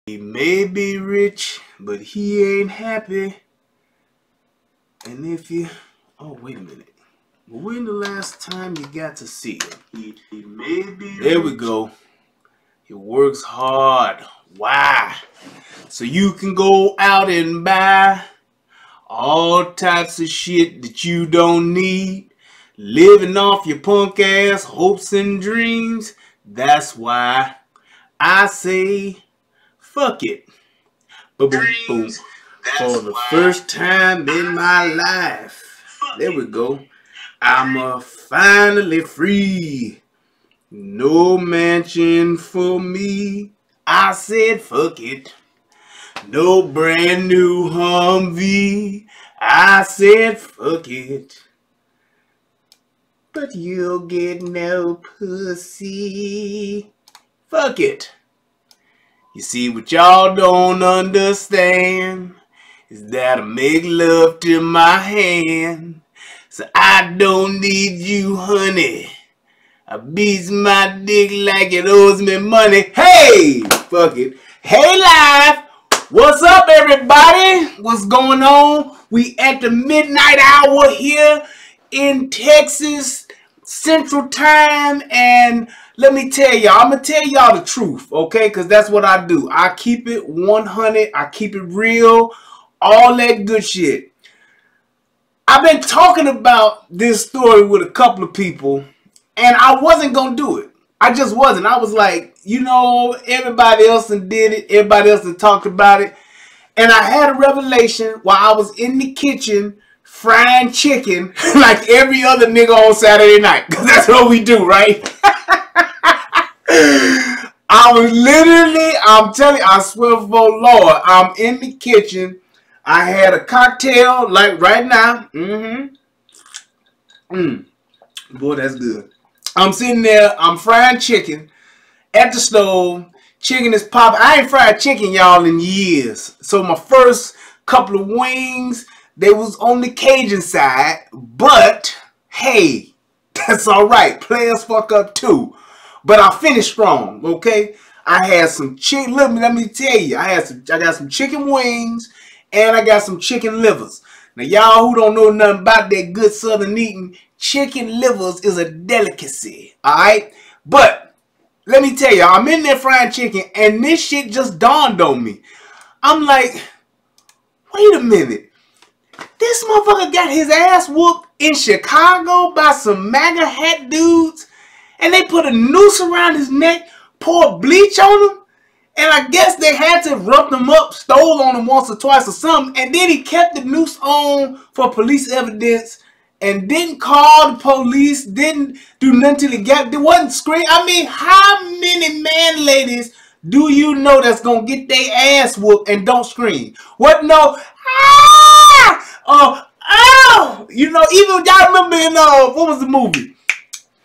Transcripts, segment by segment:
He may be rich, but he ain't happy. And if you... Oh, wait a minute. When the last time you got to see him? He may be There rich. We go. He works hard. Why? So you can go out and buy all types of shit that you don't need. Living off your punk ass hopes and dreams. That's why I say... Fuck it. Boom, boom, boom. For the first time in my life. There we go. I'm finally free. No mansion for me. I said fuck it. No brand new Humvee. I said fuck it. But you'll get no pussy. Fuck it. You see, what y'all don't understand is that I make love to my hand. So I don't need you, honey. I beats my dick like it owes me money. Hey! Fuck it. Hey, live! What's up, everybody? What's going on? We at the midnight hour here in Texas Central Time, and let me tell y'all, I'm going to tell y'all the truth, okay? Because that's what I do. I keep it 100. I keep it real. All that good shit. I've been talking about this story with a couple of people, and I wasn't going to do it. I just wasn't. I was like, you know, everybody else did it. Everybody else had talked about it. And I had a revelation while I was in the kitchen frying chicken like every other nigga on Saturday night. Because that's what we do, right? I was literally, I'm telling you, I swear for Lord, I'm in the kitchen. I had a cocktail like right now. Boy, that's good. I'm sitting there, I'm frying chicken at the stove. Chicken is popping. I ain't fried chicken, y'all, in years. So my first couple of wings, they was on the Cajun side. But, hey, that's all right. Players fuck up too. But I finished strong, okay? I had some chicken. Let me tell you, I got some chicken wings and I got some chicken livers. Now, y'all who don't know nothing about that good southern eating, chicken livers is a delicacy, all right? But let me tell y'all, I'm in there frying chicken and this shit just dawned on me. I'm like, wait a minute. This motherfucker got his ass whooped in Chicago by some MAGA hat dudes. And they put a noose around his neck, poured bleach on him, and I guess they had to rough him up, stole on him once or twice or something, and then he kept the noose on for police evidence and didn't call the police, didn't do nothing till he got, there wasn't scream. I mean, how many man ladies do you know that's gonna get their ass whooped and don't scream? What, no, oh, you know, even y'all remember in, what was the movie?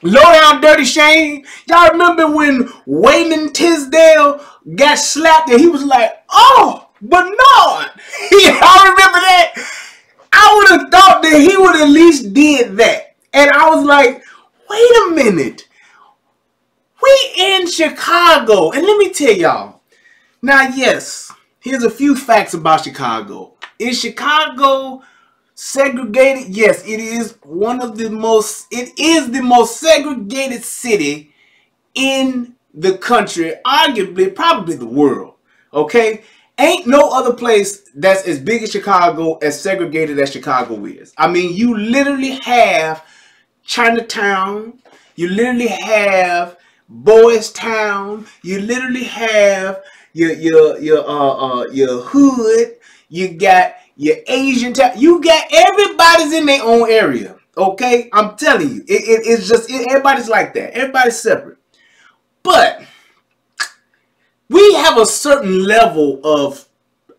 Low Down Dirty Shame. Y'all remember when Wayman Tisdale got slapped and he was like, oh, but no. Y'all remember that? I would have thought that he would at least did that. And I was like, wait a minute. We in Chicago. And let me tell y'all. Now, yes, here's a few facts about Chicago. Is Chicago segregated? Yes, it is one of the most, it is the most segregated city in the country, arguably, probably the world, okay? Ain't no other place that's as big as Chicago, as segregated as Chicago is. I mean, you literally have Chinatown, you literally have Boys Town, you literally have your hood, you got your Asian town, you got everybody's in their own area, okay? I'm telling you, it's just, everybody's like that. Everybody's separate. But we have a certain level of,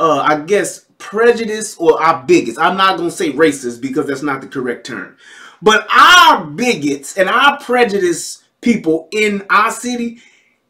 I guess, prejudice or our bigots. I'm not going to say racist because that's not the correct term. But our bigots and our prejudice people in our city,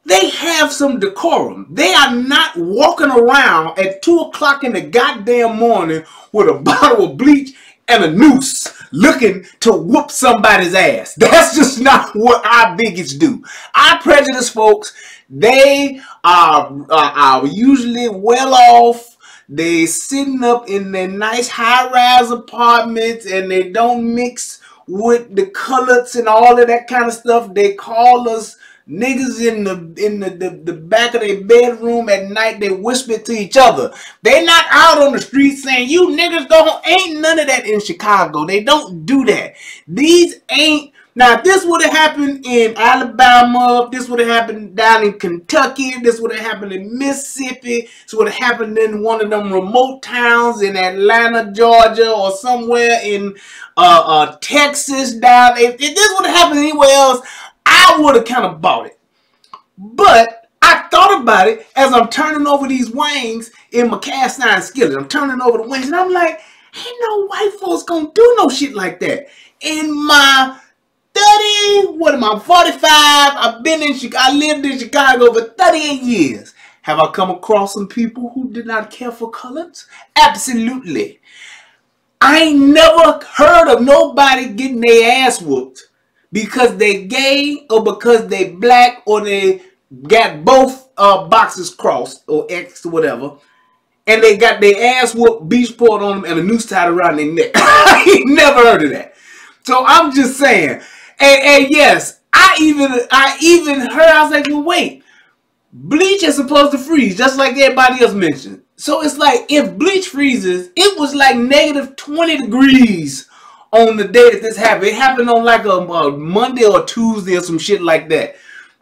they have some decorum. They are not walking around at 2 o'clock in the goddamn morning with a bottle of bleach and a noose looking to whoop somebody's ass. That's just not what our bigots do. Our prejudice folks, They are usually well off. They sitting up in their nice high-rise apartments, and they don't mix with the colors and all of that kind of stuff. They call us niggas in the back of their bedroom at night. They whisper to each other. They not out on the street saying, you niggas go home. Ain't none of that in Chicago. They don't do that. These ain't. Now, if this would have happened in Alabama, if this would have happened down in Kentucky, if this would have happened in Mississippi, this would have happened in one of them remote towns in Atlanta, Georgia, or somewhere in Texas down. If this would have happened anywhere else, I would have kind of bought it. But I thought about it as I'm turning over these wings in my cast iron skillet. I'm turning over the wings, and I'm like, ain't no white folks gonna do no shit like that. In my 45. I've been in Chicago. I lived in Chicago for 38 years. Have I come across some people who did not care for colors? Absolutely. I ain't never heard of nobody getting their ass whooped because they gay or because they black or they got both boxes crossed or X or whatever, and they got their ass whooped, beach poured on them, and a noose tied around their neck. I ain't never heard of that. So I'm just saying. And yes, I even heard, I was like, well, wait, bleach is supposed to freeze, just like everybody else mentioned. So it's like, if bleach freezes, it was like negative 20 degrees on the day that this happened. It happened on like a Monday or Tuesday or some shit like that.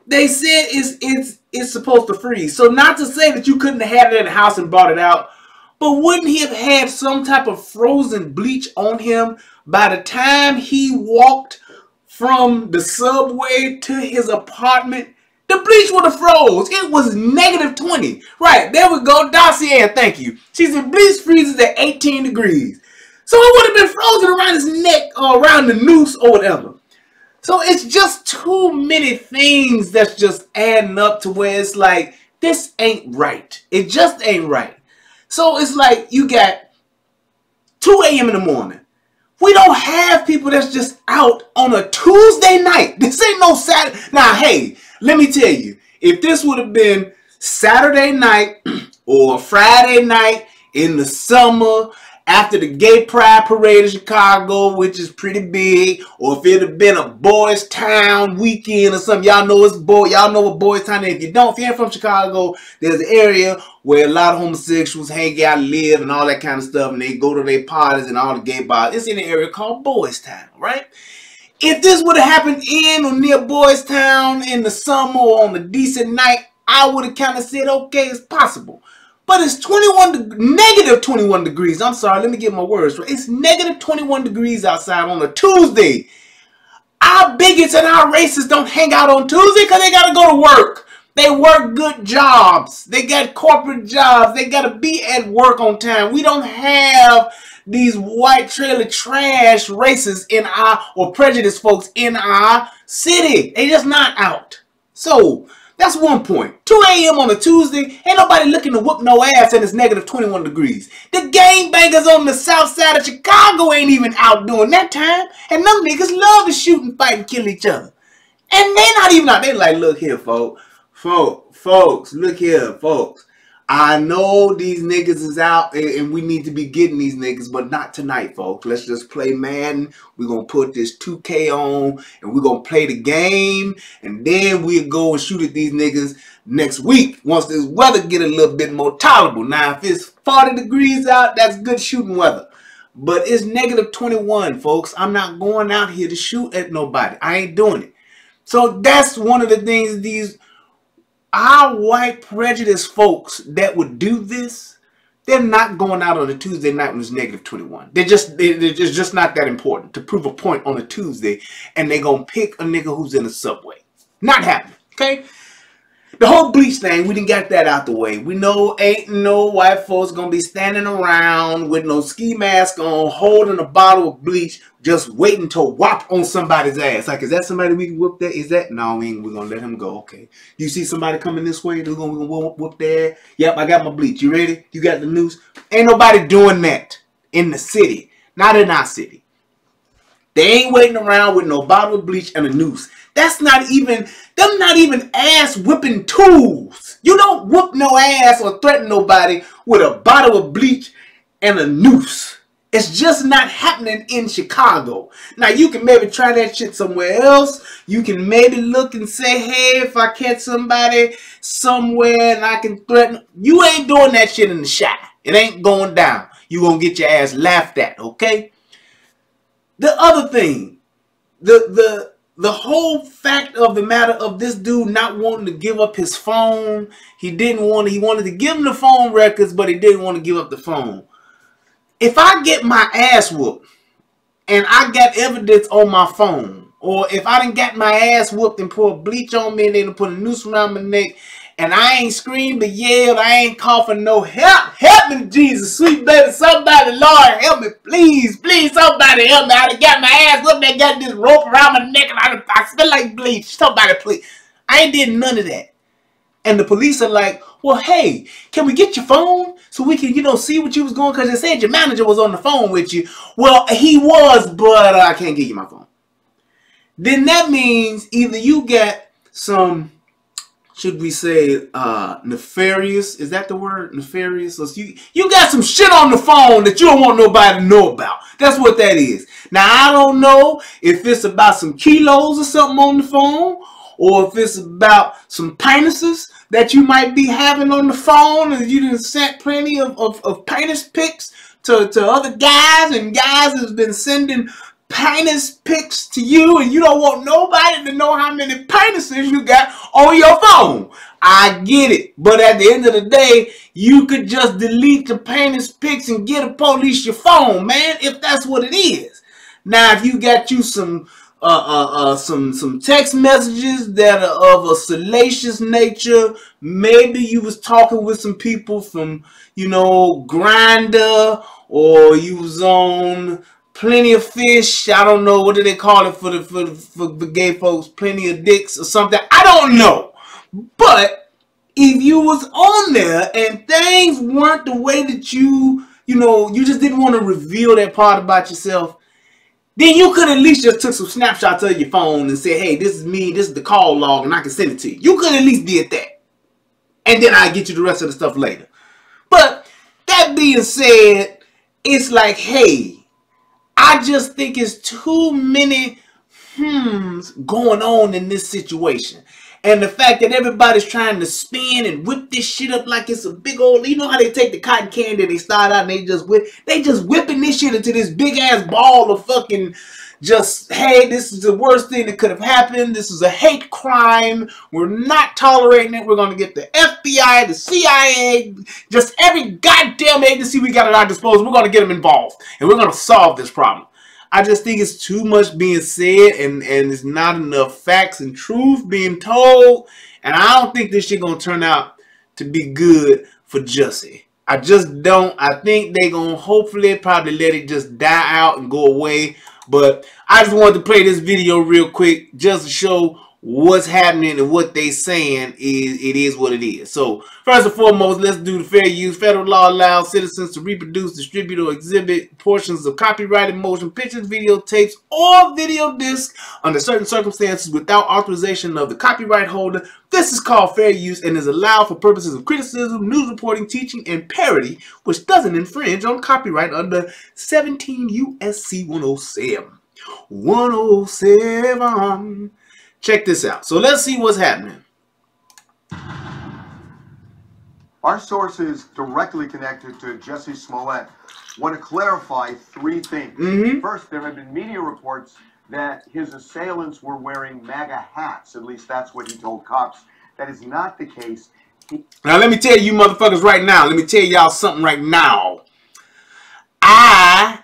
They said it's supposed to freeze. So not to say that you couldn't have had it in the house and brought it out, but wouldn't he have had some type of frozen bleach on him by the time he walked from the subway to his apartment? The bleach would have froze. It was negative 20. Right, there we go. Dossier, thank you. She said bleach freezes at 18 degrees. So it would have been frozen around his neck or around the noose or whatever. So it's just too many things that's just adding up to where it's like, this ain't right. It just ain't right. So it's like you got 2 a.m. in the morning. We don't have people that's just out on a Tuesday night. This ain't no Saturday. Now, hey, let me tell you, if this would have been Saturday night or Friday night in the summer after the Gay Pride Parade in Chicago, which is pretty big, or if it had been a Boys Town weekend or something, y'all know y'all know what Boys Town is. If you don't, if you're from Chicago, there's an area where a lot of homosexuals hang out, live, and all that kind of stuff, and they go to their parties and all the gay bars. It's in an area called Boys Town, right? If this would have happened in or near Boys Town in the summer or on a decent night, I would have kind of said, okay, it's possible. But it's negative 21 degrees. I'm sorry, let me get my words right. It's negative 21 degrees outside on a Tuesday. Our bigots and our racists don't hang out on Tuesday because they got to go to work. They work good jobs. They got corporate jobs. They got to be at work on time. We don't have these white trailer trash racists in our, or prejudiced folks in our city. They just not out. So that's one point. 2 a.m. on a Tuesday, ain't nobody looking to whoop no ass and it's negative 21 degrees. The gangbangers on the south side of Chicago ain't even out doing that time. And them niggas love to shoot and fight and kill each other. And they not even out. They like, look here, folks. Folks, look here, folks. I know these niggas is out and we need to be getting these niggas, but not tonight, folks. Let's just play Madden. We're going to put this 2K on and we're going to play the game. And then we'll go and shoot at these niggas next week once this weather get a little bit more tolerable. Now, if it's 40 degrees out, that's good shooting weather. But it's negative 21, folks. I'm not going out here to shoot at nobody. I ain't doing it. So that's one of the things our white prejudiced folks that would do this, they're not going out on a Tuesday night when it's negative 21. It's just not that important to prove a point on a Tuesday, and they're going to pick a nigga who's in the subway. Not happening, okay? The whole bleach thing, we didn't get that out the way. We know ain't no white folks going to be standing around with no ski mask on, holding a bottle of bleach, just waiting to whop on somebody's ass. Like, is that somebody we can whoop that? Is that? No, we're going to let him go. Okay. You see somebody coming this way, we're going to whoop their ass. Yep, I got my bleach. You ready? You got the noose? Ain't nobody doing that in the city. Not in our city. They ain't waiting around with no bottle of bleach and a noose. That's not even, them not even ass whipping tools. You don't whoop no ass or threaten nobody with a bottle of bleach and a noose. It's just not happening in Chicago. Now, you can maybe try that shit somewhere else. You can maybe look and say, hey, if I catch somebody somewhere and I can threaten. You ain't doing that shit in the shot. It ain't going down. You gonna get your ass laughed at, okay? The other thing, the whole fact of the matter of this dude not wanting to give up his phone. He wanted to give him the phone records, but he didn't want to give up the phone. If I get my ass whooped and I got evidence on my phone, or if I done got my ass whooped and poured bleach on me and they done put a noose around my neck, and I ain't screamed or yelled, I ain't coughing no help. Help me, Jesus, sweet baby, somebody, Lord, help me, please, please, somebody help me. I done got my ass whooped, they got this rope around my neck, and I smell like bleach. Somebody, please. I ain't did none of that. And the police are like, well, hey, can we get your phone so we can, see what you was going? Because they said your manager was on the phone with you. Well, he was, but I can't give you my phone. Then that means either you got some, should we say, nefarious? Is that the word? Nefarious? So you got some shit on the phone that you don't want nobody to know about. That's what that is. Now, I don't know if it's about some kilos or something on the phone, or if it's about some penises that you might be having on the phone, and you done sent plenty of penis pics to other guys, and guys has been sending penis pics to you, and you don't want nobody to know how many penises you got on your phone. I get it, but at the end of the day, you could just delete the penis pics and get a police your phone, man, if that's what it is. Now, if you got you some text messages that are of a salacious nature, maybe you was talking with some people from, Grindr, or you was on Plenty of Fish. I don't know, what do they call it for the gay folks? Plenty of Dicks or something. I don't know. But if you was on there and things weren't the way that you just didn't want to reveal that part about yourself, then you could at least just took some snapshots of your phone and said, hey, this is me, this is the call log, and I can send it to you. You could at least did that. And then I'll get you the rest of the stuff later. But that being said, it's like, hey, I just think it's too many going on in this situation. And the fact that everybody's trying to spin and whip this shit up like it's a big old, you know how they take the cotton candy, they start out and they just whipping this shit into this big ass ball of fucking just, hey, this is the worst thing that could have happened. This is a hate crime. We're not tolerating it. We're going to get the FBI, the CIA, just every goddamn agency we got at our disposal. We're going to get them involved and we're going to solve this problem. I just think it's too much being said and it's not enough facts and truth being told. And I don't think this shit gonna turn out to be good for Jussie. I just don't. I think they gonna hopefully probably let it just die out and go away. But I just wanted to play this video real quick just to show what's happening and what they saying is what it is. So first and foremost, let's do the fair use. Federal law allows citizens to reproduce, distribute, or exhibit portions of copyrighted motion pictures, videotapes, or video discs under certain circumstances without authorization of the copyright holder. This is called fair use and is allowed for purposes of criticism, news reporting, teaching, and parody, which doesn't infringe on copyright under 17 U.S.C. 107. 107. Check this out. So let's see what's happening. Our sources directly connected to Jussie Smollett want to clarify three things. First, there have been media reports that his assailants were wearing MAGA hats. At least that's what he told cops. That is not the case. Now let me tell you motherfuckers right now. Let me tell y'all something right now. I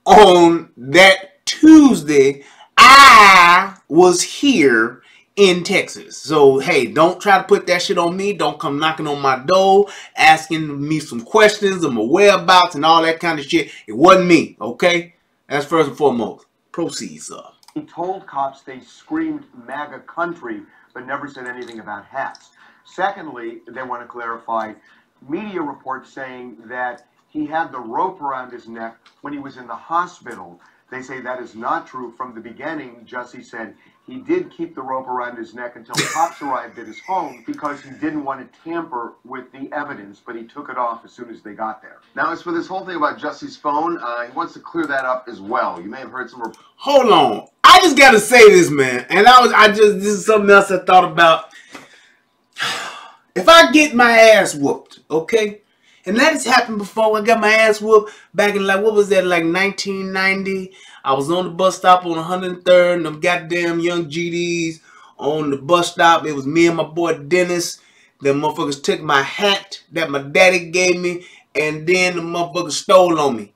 on that Tuesday, I was here in Texas. So, hey, don't try to put that shit on me. Don't come knocking on my door, asking me some questions of my whereabouts and all that kind of shit. It wasn't me, okay? That's first and foremost. Proceed, sir. He told cops they screamed MAGA country, but never said anything about hats. Secondly, they want to clarify media reports saying that he had the rope around his neck when he was in the hospital. They say that is not true. From the beginning, Jussie said he did keep the rope around his neck until cops arrived at his home because he didn't want to tamper with the evidence, but he took it off as soon as they got there. Now, as for this whole thing about Jussie's phone, he wants to clear that up as well. You may have heard some... Hold on. I just got to say this, man. And this is something else I thought about. If I get my ass whooped, okay? And that has happened before. I got my ass whooped back in, like, what was that, like 1990? I was on the bus stop on 103rd, and them goddamn young GDs on the bus stop. It was me and my boy Dennis. Them motherfuckers took my hat that my daddy gave me, and then the motherfuckers stole on me.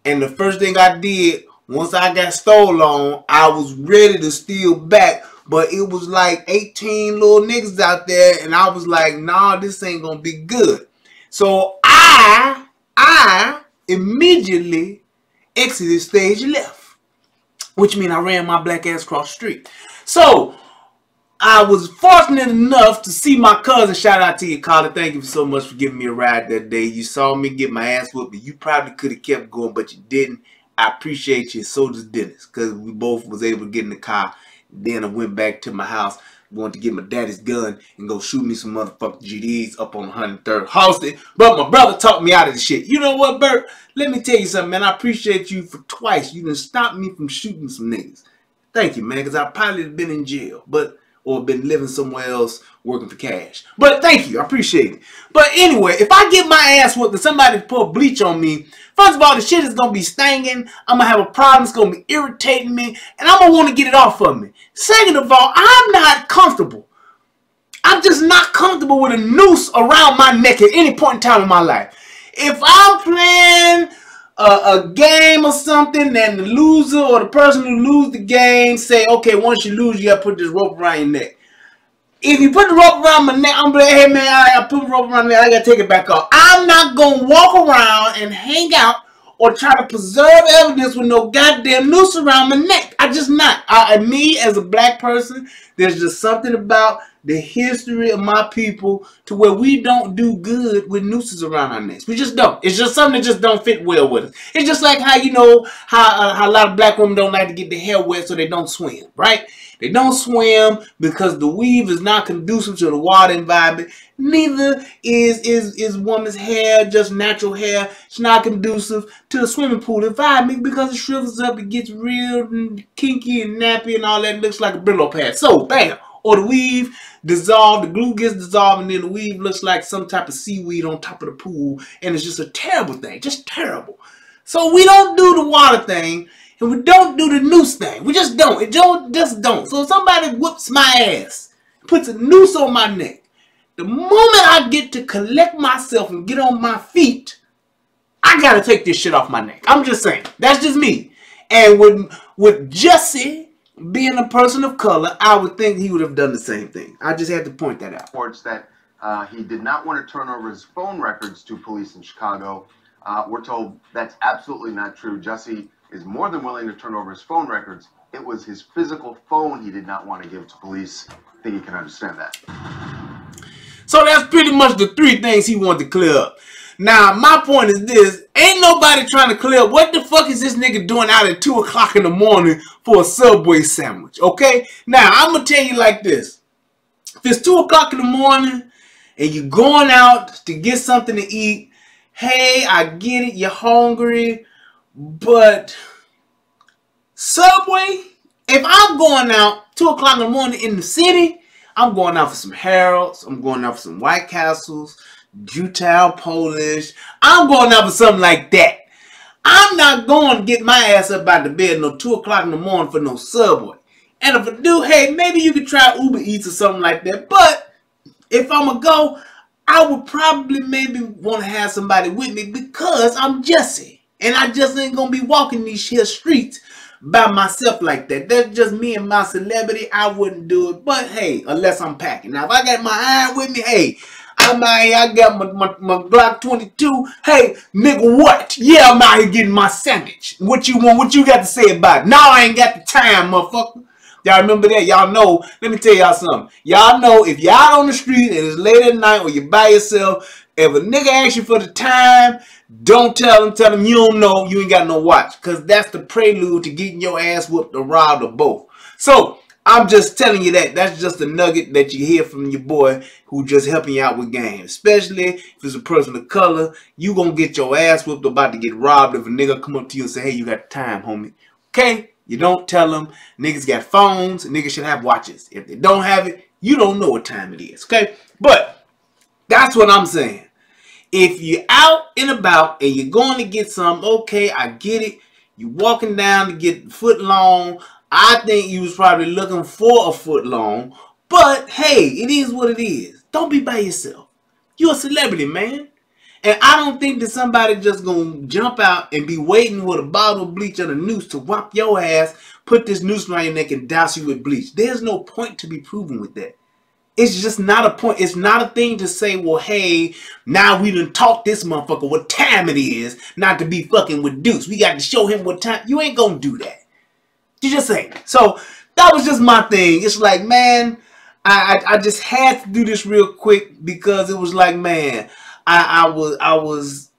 And the first thing I did, once I got stole on, I was ready to steal back. But it was like 18 little niggas out there, and I was like, nah, this ain't gonna be good. So I immediately exited stage left, which means I ran my black ass across the street. So I was fortunate enough to see my cousin. Shout out to you, Carter. Thank you so much for giving me a ride that day. You saw me get my ass whooped, but you probably could have kept going, but you didn't. I appreciate you. So does Dennis, because we both was able to get in the car. Then I went back to my house, wanted to get my daddy's gun and go shoot me some motherfucking GDs up on 103rd Halsted. But my brother talked me out of the shit. You know what, Bert? Let me tell you something, man. I appreciate you for twice. You done stopped me from shooting some niggas. Thank you, man, because I probably have been in jail, or been living somewhere else working for cash. But thank you. I appreciate it. But anyway, if I get my ass whooped and somebody pour bleach on me, first of all, the shit is going to be stinging. I'm going to have a problem. It's going to be irritating me. And I'm going to want to get it off of me. Second of all, I'm not comfortable. I'm just not comfortable with a noose around my neck at any point in time in my life. If I'm playing a game or something, and the loser or the person who lose the game say, okay, once you lose, you got to put this rope around your neck. If you put the rope around my neck, I'm like, hey man, I put the rope around my neck, I got to take it back off. I'm not going to walk around and hang out or try to preserve evidence with no goddamn noose around my neck. I just not. Me as a black person, there's just something about the history of my people to where we don't do good with nooses around our necks. We just don't. It's just something that just don't fit well with us. It's just like how, you know, how a lot of black women don't like to get their hair wet so they don't swim, right? They don't swim because the weave is not conducive to the water environment. Neither is woman's hair, just natural hair. It's not conducive to the swimming pool environment because it shrivels up, it gets real kinky and nappy and all that. It looks like a Brillo pad. So, bam. Or the weave dissolved, the glue gets dissolved, and then the weave looks like some type of seaweed on top of the pool. And it's just a terrible thing. Just terrible. So we don't do the water thing. And we don't do the noose thing. We just don't. It just don't. So if somebody whoops my ass, puts a noose on my neck, the moment I get to collect myself and get on my feet, I got to take this shit off my neck. I'm just saying. That's just me. And with Jussie being a person of color, I would think he would have done the same thing. I just had to point that out. Reports that he did not want to turn over his phone records to police in Chicago. We're told that's absolutely not true. Jussie is more than willing to turn over his phone records. It was his physical phone he did not want to give to police. I think you can understand that. So that's pretty much the three things he wanted to clear up. Now, my point is this. Ain't nobody trying to clear up what the fuck is this nigga doing out at 2 o'clock in the morning for a Subway sandwich, okay? Now, I'm going to tell you like this. If it's 2 o'clock in the morning and you're going out to get something to eat, hey, I get it, you're hungry, but Subway, if I'm going out 2 o'clock in the morning in the city, I'm going out for some Harold's, I'm going out for some White Castles, Jewtown Polish. I'm going out for something like that. I'm not going to get my ass up out of bed no 2 o'clock in the morning for no Subway. And if I do, hey, maybe you could try Uber Eats or something like that. But if I'm going to go, I would probably maybe want to have somebody with me because I'm Jussie. And I just ain't going to be walking these here streets by myself like that. That's just me and my celebrity. I wouldn't do it. But hey, unless I'm packing. Now, if I got my iron with me, hey, I got my Glock 22. Hey, nigga, what? Yeah, I'm out here getting my sandwich. What you want? What you got to say about it? Now I ain't got the time, motherfucker. Y'all remember that? Y'all know. Let me tell y'all something. Y'all know if y'all on the street and it's late at night or you're by yourself, if a nigga asks you for the time, don't tell him. Tell him you don't know. You ain't got no watch. Because that's the prelude to getting your ass whooped or robbed or both. So, I'm just telling you that. That's just a nugget that you hear from your boy who just helping you out with game. Especially if it's a person of color. You gonna get your ass whooped, about to get robbed if a nigga come up to you and say, hey, you got time, homie. Okay? You don't tell them. Niggas got phones. Niggas should have watches. If they don't have it, you don't know what time it is. Okay? But that's what I'm saying. If you're out and about and you're going to get some, okay, I get it. You walking down to get foot long. I think you was probably looking for a foot long. But hey, it is what it is. Don't be by yourself. You're a celebrity, man. And I don't think that somebody just gonna jump out and be waiting with a bottle of bleach and a noose to whop your ass, put this noose around your neck and douse you with bleach. There's no point to be proven with that. It's just not a point. It's not a thing to say, well, hey, now we done taught this motherfucker what time it is not to be fucking with Deuce. We got to show him what time. You ain't gonna do that. You just ain't. So that was just my thing. It's like, man, I just had to do this real quick because it was like, man, I was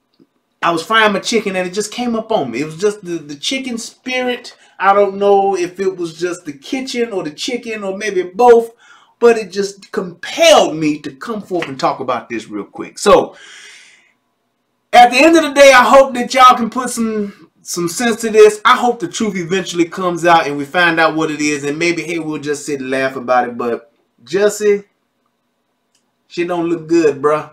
frying my chicken and it just came up on me. It was just the chicken spirit. I don't know if it was just the kitchen or the chicken or maybe both. But it just compelled me to come forth and talk about this real quick. So, at the end of the day, I hope that y'all can put some sense to this. I hope the truth eventually comes out and we find out what it is. And maybe, hey, we'll just sit and laugh about it. But, Jussie, shit don't look good, bruh.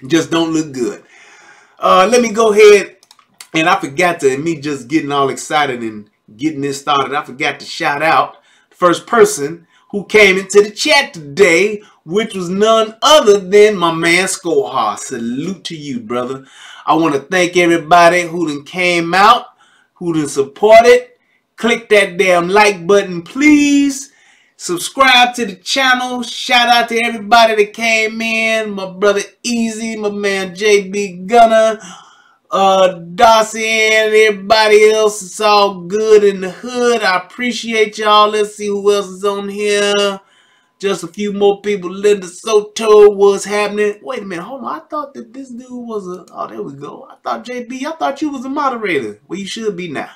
Just don't look good. Let me go ahead. And I forgot to, me just getting all excited and getting this started, I forgot to shout out first person who came into the chat today, which was none other than my man Skoha. Salute to you, brother. I want to thank everybody who done came out, who done supported. Click that damn like button, please. Subscribe to the channel. Shout out to everybody that came in. My brother Easy, my man JB Gunner, Darcy and everybody else. It's all good in the hood. I appreciate y'all. Let's see who else is on here. Just a few more people. Linda Soto, what's happening? Wait a minute, hold on. I thought that this dude was a, oh, there we go. I thought JB, I thought you was a moderator. Well, you should be now.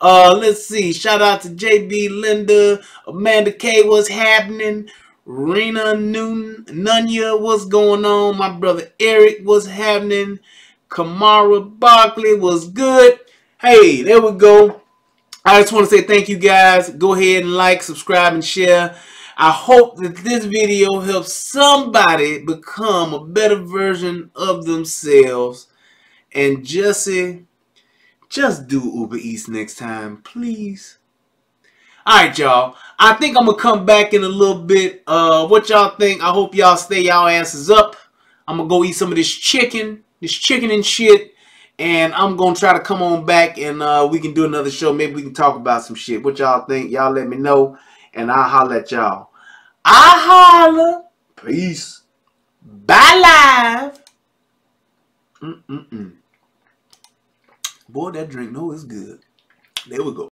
Let's see. Shout out to JB, Linda, Amanda K, what's happening? Rena Nunya, what's going on? My brother Eric, what's happening? Kamara Barkley was good. Hey, there we go. I just want to say thank you guys. Go ahead and like, subscribe, and share. I hope that this video helps somebody become a better version of themselves. And Jussie, just do Uber Eats next time, please. Alright, y'all. I think I'm going to come back in a little bit. What y'all think? I hope y'all stay y'all asses up. I'm going to go eat some of this chicken and shit. And I'm going to try to come on back and we can do another show. Maybe we can talk about some shit. What y'all think? Y'all let me know. And I'll holler at y'all. I holler. Peace. Bye live. Boy, that drink, no, it's good. There we go.